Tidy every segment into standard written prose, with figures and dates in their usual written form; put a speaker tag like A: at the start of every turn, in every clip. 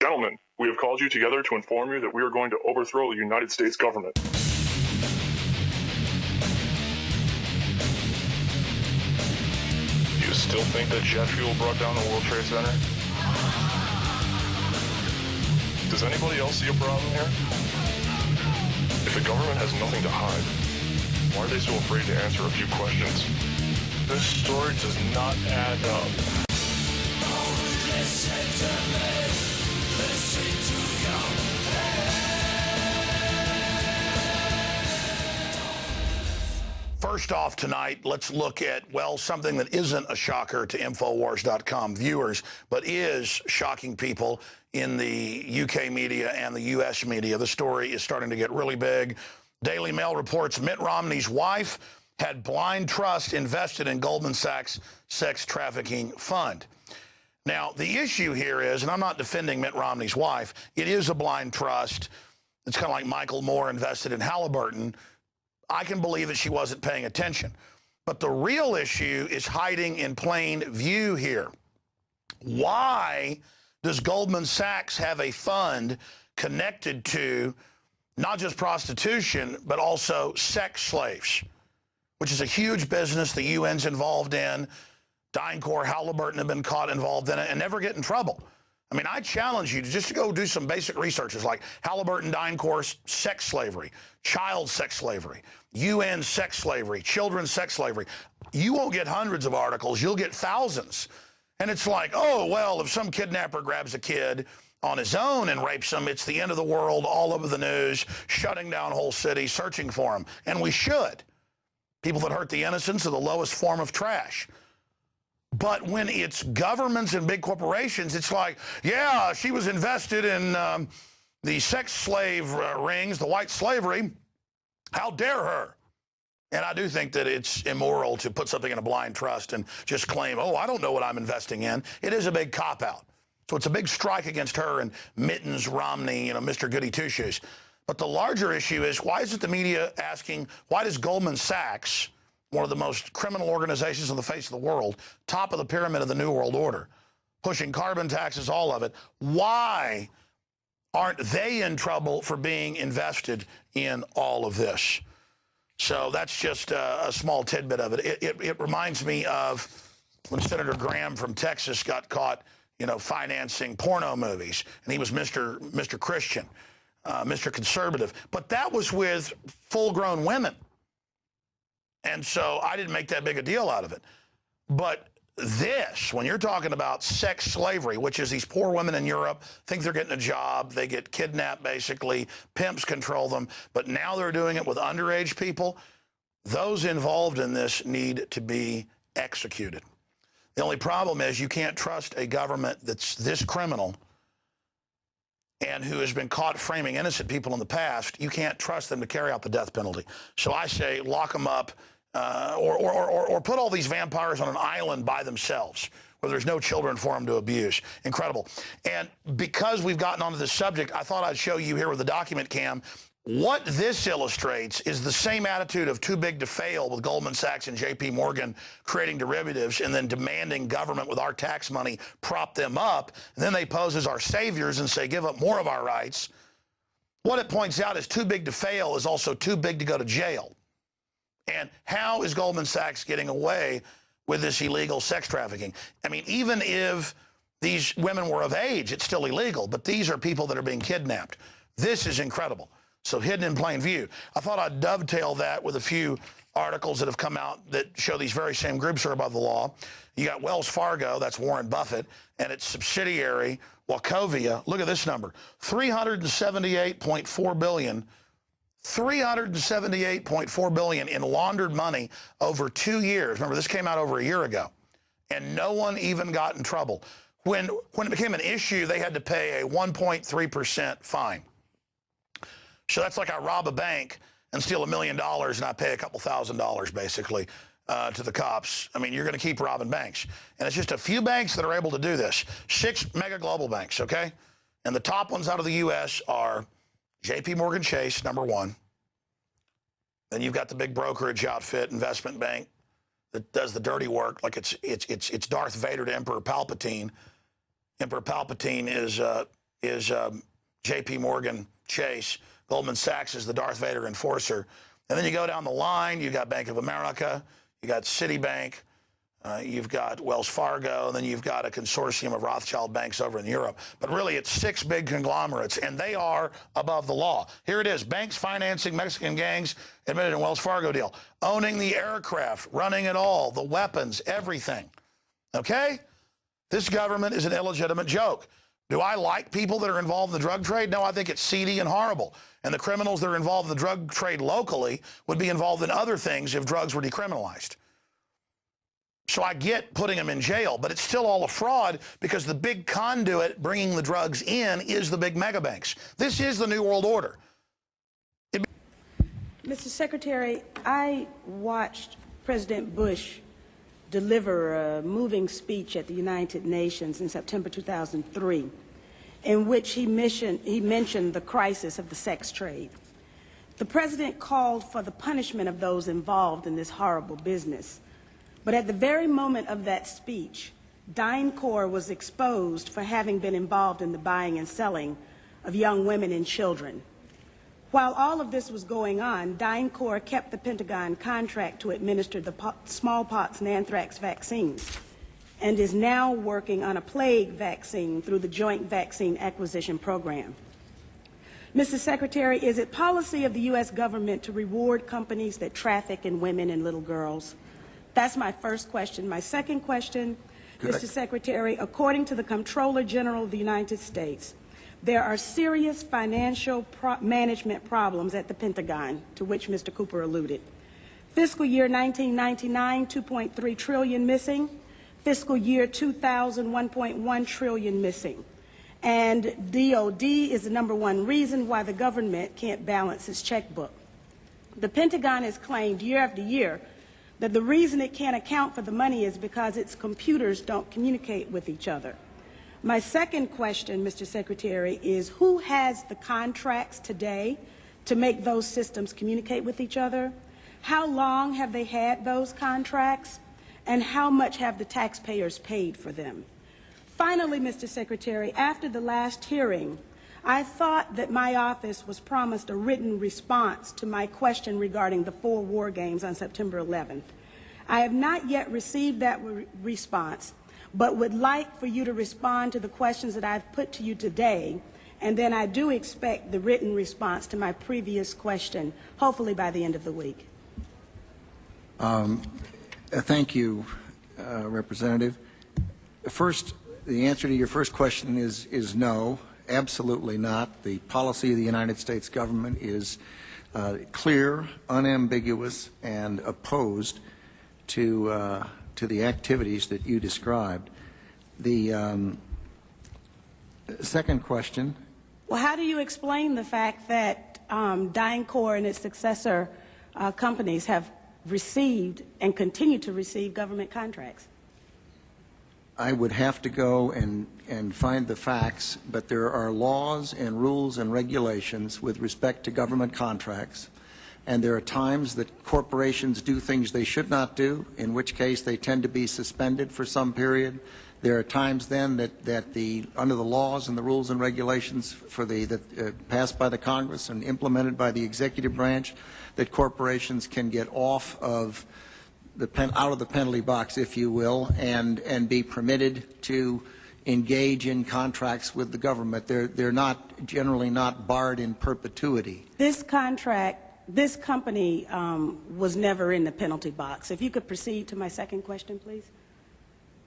A: Gentlemen, we have called you together to inform you that we are going to overthrow the United States government. Do you still think that jet fuel brought down the World Trade Center? Does anybody else see a problem here? If the government has nothing to hide, why are they so afraid to answer a few questions? This story does not add up. Listen to me. Listen to your
B: First off tonight, let's look at, well, something that isn't a shocker to Infowars.com viewers, but is shocking people in the UK media and the US media. The story is starting to get really big. Daily Mail reports Mitt Romney's wife had blind trust invested in Goldman Sachs sex trafficking fund. Now, the issue here is, and I'm not defending Mitt Romney's wife, it is a blind trust. It's kind of like Michael Moore invested in Halliburton. I can believe that she wasn't paying attention. But the real issue is hiding in plain view here. Why does Goldman Sachs have a fund connected to not just prostitution, but also sex slaves, which is a huge business the UN's involved in? DynCorp, Halliburton have been caught involved in it and never get in trouble. I mean, I challenge you to just go do some basic researches like Halliburton, DynCorp, sex slavery, child sex slavery, UN sex slavery, children's sex slavery. You won't get hundreds of articles. You'll get thousands. And it's like, oh, well, if some kidnapper grabs a kid on his own and rapes him, it's the end of the world, all over the news, shutting down whole cities, searching for him. And we should. People that hurt the innocents are the lowest form of trash. But when it's governments and big corporations, it's like, yeah, she was invested in the sex slave rings, the white slavery. How dare her? And I do think that it's immoral to put something in a blind trust and just claim, oh, I don't know what I'm investing in. It is a big cop-out. So it's a big strike against her and Mittens, Romney, Mr. Goody Two-Shoes. But the larger issue is, why isn't the media asking, why does Goldman Sachs, one of the most criminal organizations on the face of the world, top of the pyramid of the New World Order, pushing carbon taxes, all of it, why aren't they in trouble for being invested in all of this? So that's just a small tidbit of it. It reminds me of when Senator Graham from Texas got caught, financing porno movies, and he was Mr. Christian, Mr. Conservative. But that was with full-grown women. And so I didn't make that big a deal out of it. But this, when you're talking about sex slavery, which is these poor women in Europe think they're getting a job, they get kidnapped basically, pimps control them, but now they're doing it with underage people, those involved in this need to be executed. The only problem is you can't trust a government that's this criminal and who has been caught framing innocent people in the past. You can't trust them to carry out the death penalty. So I say lock them up, or put all these vampires on an island by themselves where there's no children for them to abuse. Incredible. And because we've gotten onto this subject, I thought I'd show you here with the document cam. What this illustrates is the same attitude of too big to fail with Goldman Sachs and JP Morgan creating derivatives and then demanding government with our tax money prop them up. And then they pose as our saviors and say, give up more of our rights. What it points out is too big to fail is also too big to go to jail. And how is Goldman Sachs getting away with this illegal sex trafficking? I mean, even if these women were of age, it's still illegal. But these are people that are being kidnapped. This is incredible. So hidden in plain view. I thought I'd dovetail that with a few articles that have come out that show these very same groups are above the law. You got Wells Fargo, that's Warren Buffett, and its subsidiary, Wachovia. Look at this number, $378.4 billion. $378.4 billion in laundered money over 2 years. Remember, this came out over a year ago, and no one even got in trouble. When it became an issue, they had to pay a 1.3% fine. So that's like I rob a bank and steal $1 million, and I pay a couple $1,000s basically to the cops. I mean, you're going to keep robbing banks. And it's just a few banks that are able to do this. 6 mega global banks, okay? And the top ones out of the U.S. are JP Morgan Chase, number 1. Then you've got the big brokerage outfit, investment bank, that does the dirty work, like it's Darth Vader to Emperor Palpatine. Emperor Palpatine is is J.P. Morgan Chase. Goldman Sachs is the Darth Vader enforcer. And then you go down the line, you've got Bank of America, you got Citibank, you've got Wells Fargo, and then you've got a consortium of Rothschild banks over in Europe. But really, it's 6 big conglomerates, and they are above the law. Here it is. Banks financing Mexican gangs admitted in Wells Fargo deal. Owning the aircraft, running it all, the weapons, everything. Okay? This government is an illegitimate joke. Do I like people that are involved in the drug trade? No, I think it's seedy and horrible. And the criminals that are involved in the drug trade locally would be involved in other things if drugs were decriminalized. So I get putting them in jail, but it's still all a fraud because the big conduit bringing the drugs in is the big mega banks. This is the New World Order.
C: Mr. Secretary, I watched President Bush deliver a moving speech at the United Nations in September 2003, in which he mentioned the crisis of the sex trade. The president called for the punishment of those involved in this horrible business. But at the very moment of that speech, DynCorp was exposed for having been involved in the buying and selling of young women and children. While all of this was going on, DynCorp kept the Pentagon contract to administer the smallpox and anthrax vaccines and is now working on a plague vaccine through the Joint Vaccine Acquisition Program. Mr. Secretary, is it policy of the U.S. government to reward companies that traffic in women and little girls? That's my first question. My second question, Mr. Secretary, according to the Comptroller General of the United States, there are serious financial management problems at the Pentagon, to which Mr. Cooper alluded. Fiscal year 1999, $2.3 trillion missing. Fiscal year 2000, $1.1 trillion missing. And DOD is the #1 reason why the government can't balance its checkbook. The Pentagon has claimed year after year that the reason it can't account for the money is because its computers don't communicate with each other. My second question, Mr. Secretary, is who has the contracts today to make those systems communicate with each other? How long have they had those contracts? And how much have the taxpayers paid for them? Finally, Mr. Secretary, after the last hearing, I thought that my office was promised a written response to my question regarding the 4 war games on September 11th. I have not yet received that response, but would like for you to respond to the questions that I've put to you today, and then I do expect the written response to my previous question, hopefully by the end of the week.
D: Thank you, Representative. First, the answer to your first question is no. Absolutely not. The policy of the United States government is clear, unambiguous, and opposed to the activities that you described. The second question.
C: Well, how do you explain the fact that DynCorp and its successor companies have received and continue to receive government contracts?
D: I would have to go and find the facts, but there are laws and rules and regulations with respect to government contracts, and there are times that corporations do things they should not do, in which case they tend to be suspended for some period. There are times then that under the laws and the rules and regulations passed by the Congress and implemented by the executive branch, that corporations can get off of out of the penalty box, if you will, and be permitted to engage in contracts with the government. They're not generally not barred in perpetuity.
C: This company was never in the penalty box. If you could proceed to my second question, please.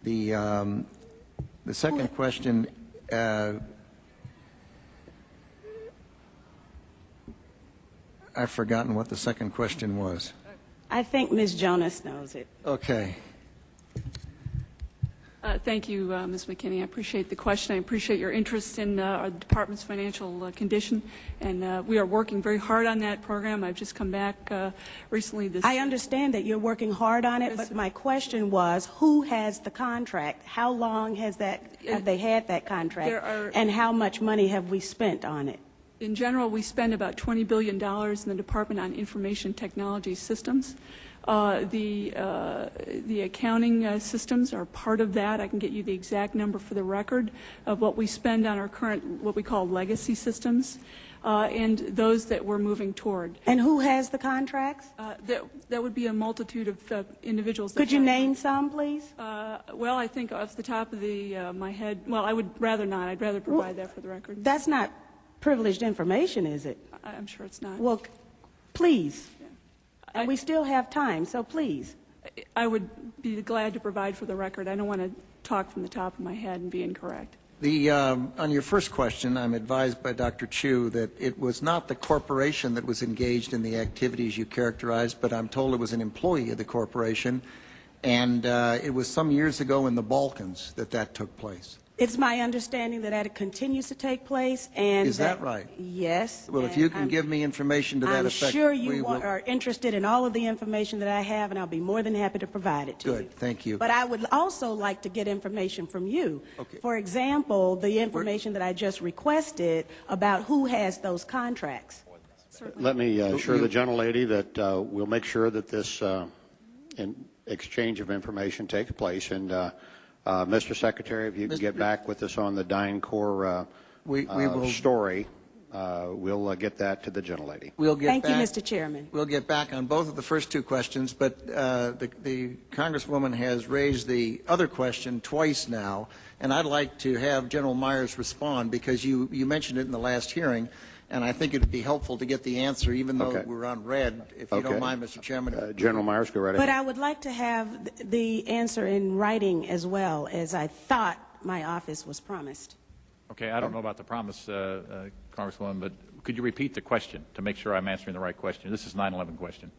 D: The second question. I've forgotten what the second question was.
C: I think Ms. Jonas knows it.
D: Okay.
E: Thank you, Ms. McKinney. I appreciate the question. I appreciate your interest in our department's financial condition, and we are working very hard on that program. I've just come back recently.
C: I understand that you're working hard on it, but my question was, who has the contract? How long have they had that contract, and how much money have we spent on it?
E: In general, we spend about $20 billion in the Department on Information Technology Systems. The accounting systems are part of that. I can get you the exact number for the record of what we spend on our current, what we call legacy systems, and those that we're moving toward.
C: And who has the contracts?
E: That would be a multitude of individuals.
C: Could you name some, please?
E: Well, I think off the top of my head, well, I would rather not. I'd rather provide that for the record.
C: That's not privileged information, is it?
E: I'm sure it's not.
C: Well, please. Yeah. And we still have time, so please.
E: I would be glad to provide for the record. I don't want to talk from the top of my head and be incorrect.
D: On your first question, I'm advised by Dr. Chu that it was not the corporation that was engaged in the activities you characterized, but I'm told it was an employee of the corporation, and it was some years ago in the Balkans that took place.
C: It's my understanding that it continues to take place, and
D: is that right?
C: Yes.
D: Well, if you can give me information to that effect,
C: I'm sure you are interested in all of the information that I have, and I'll be more than happy to provide it to you.
D: Good, thank you.
C: But I would also like to get information from you.
D: Okay.
C: For example, the information that I just requested about who has those contracts.
F: Certainly. Let me assure the gentlelady that we'll make sure that this exchange of information takes place, and Mr. Secretary, if you can get back with us on the DynCorp story, we'll get that to the gentlelady.
C: Thank you, Mr. Chairman.
D: We'll get back on both of the first two questions, but the Congresswoman has raised the other question twice now, and I'd like to have General Myers respond because you mentioned it in the last hearing, and I think it would be helpful to get the answer, even though we're on red, if you don't mind, Mr. Chairman.
F: General Myers, go right ahead.
C: But I would like to have the answer in writing as well, as I thought my office was promised.
G: Okay, I don't know about the promise, Congresswoman, but could you repeat the question to make sure I'm answering the right question? This is 9/11 question.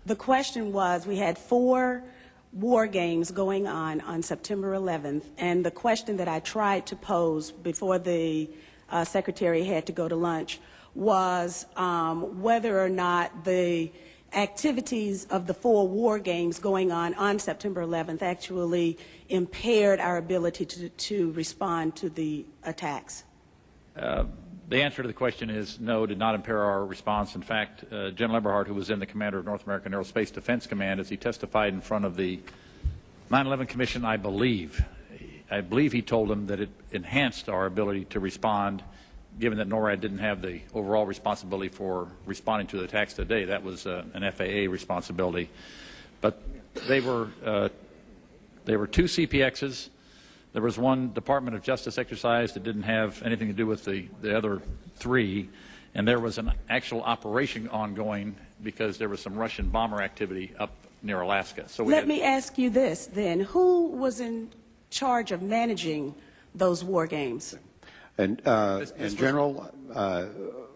C: The question was, we had 4 war games going on September 11th, and the question that I tried to pose before the Secretary had to go to lunch was whether or not the activities of the 4 war games going on September 11th actually impaired our ability to respond to the attacks.
G: The answer to the question is no, did not impair our response. In fact, General Eberhart, who was then the commander of North American Aerospace Defense Command, as he testified in front of the 9/11 Commission, I believe he told them that it enhanced our ability to respond, given that NORAD didn't have the overall responsibility for responding to the attacks today. That was an FAA responsibility. But they were 2 CPXs. There was 1 Department of Justice exercise that didn't have anything to do with the other 3. And there was an actual operation ongoing because there was some Russian bomber activity up near Alaska. So
C: let me ask you this then. Who was in charge of managing those war games?
F: And General,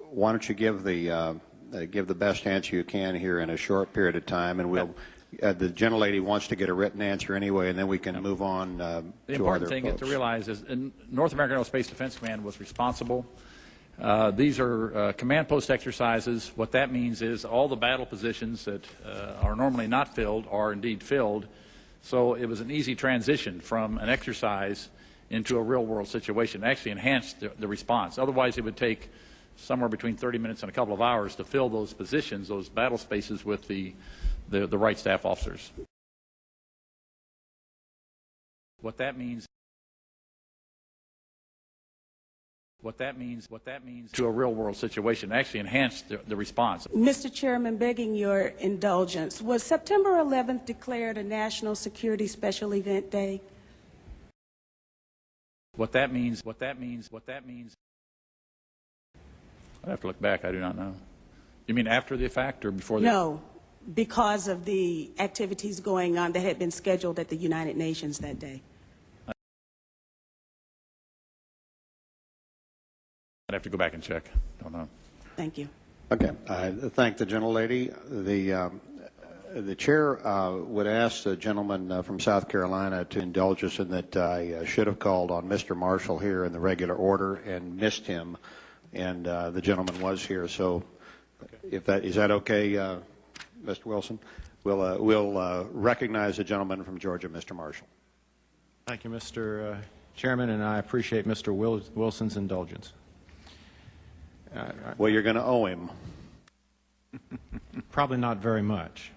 F: why don't you give the best answer you can here in a short period of time, and we'll. The gentlelady wants to get a written answer anyway, and then we can move on to other folks.
G: The important thing to realize is North American Aerospace Defense Command was responsible. These are command post exercises. What that means is all the battle positions that are normally not filled are indeed filled. So it was an easy transition from an exercise into a real-world situation. It actually enhanced the response. Otherwise, it would take somewhere between 30 minutes and a couple of hours to fill those positions, those battle spaces, with the right staff officers. What that means to a real-world situation actually enhanced the response.
C: Mr. Chairman, begging your indulgence, was September 11th declared a National Security Special Event Day?
G: What that means. I'd have to look back. I do not know. You mean after the fact or before the?
C: No, because of the activities going on that had been scheduled at the United Nations that day.
G: I'd have to go back and check. Don't know.
C: Thank you.
F: Okay. I thank the gentlelady. The chair would ask the gentleman from South Carolina to indulge us in that I should have called on Mr. Marshall here in the regular order and missed him, and the gentleman was here. So, if that is that okay, Mr. Wilson? We'll recognize the gentleman from Georgia, Mr. Marshall.
H: Thank you, Mr. Chairman, and I appreciate Mr. Wilson's indulgence.
F: Well, you're going to owe him.
H: Probably not very much.